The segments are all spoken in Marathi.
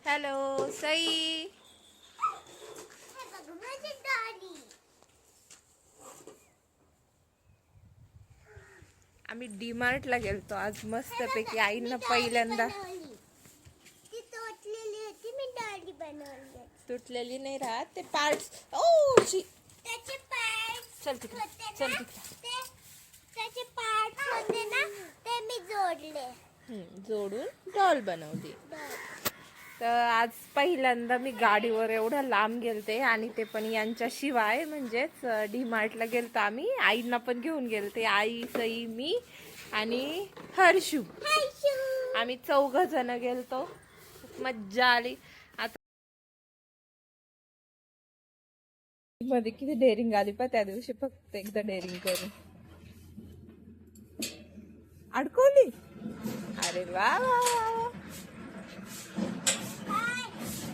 हॅलो सई. आम्ही डीमार्टला गेलतो आज मस्तपैकी. आईनं पहिल्यांदा तुटलेली नाही राहत ते पार्ट्स. ओ शी, चल तिकडे, चल तिकडे. त्याचे पार्ट्स होते ना, ते मी जोडले. जोडून डॉल बनवली. तर आज पहिल्यांदा मी गाडीवर एवढं लांब गेलते आणि ते पण यांच्याशिवाय, म्हणजेच डीमार्टला गेलतो आम्ही. आईंना पण घेऊन गेलते. आई, सई, मी आणि हर्षू. आम्ही 4 जण गेलतो. खूप मज्जा आली. आता मध्ये किती डेअरिंग आली पा त्या दिवशी. फक्त एकदा डेअरिंग करून अडकवली. अरे वा वा वा.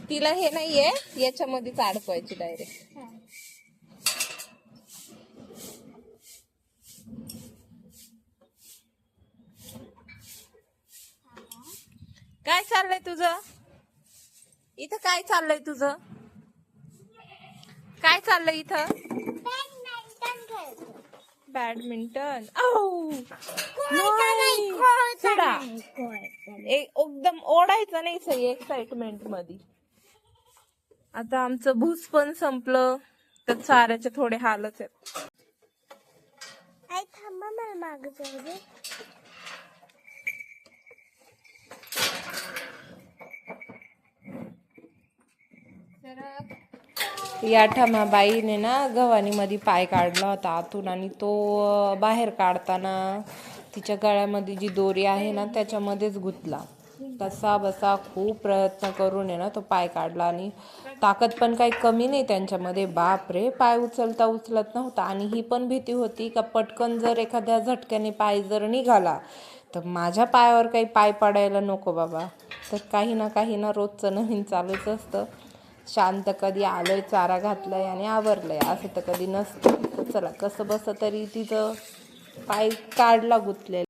तिला हे नाहीये, याच्यामध्येच अडकवायची डायरेक्ट. काय चाललंय तुझं इथं? काय चाललंय तुझं? काय चाललंय इथं? बॅडमिंटन. एकदम ओढायचं नाही सही एक्साइटमेंट मध्ये. आता आमचं भूस पण संपलं तर साऱ्याचे थोडे हालच आहेत. आई थांबा, मला मागे जाऊ दे. या ठमाबाईने ना गव्हाणी मध्ये पाय काढला होता आतून, आणि तो बाहेर काढताना तिच्या गळ्यामध्ये जी दोरी आहे ना त्याच्यामध्येच गुंतला. कसा बसा खूप प्रयत्न करून आहे ना तो पाय काढला. आणि ताकद पण काही कमी नाही त्यांच्यामध्ये. बाप रे, पाय उचलता उचलत नव्हता. आणि ही पण भीती होती का पटकन जर एखाद्या झटक्याने पाय जर निघाला तर माझ्या पायावर काही पाय पडायला नको बाबा. तर काही ना रोजचं नवीन चालूच असतं. शांत कधी आलोय, चारा घातलाय आणि आवरलंय, असं तर कधी नसतं. चला कसं बस तरी तिचं पाय काढला गुतलेला.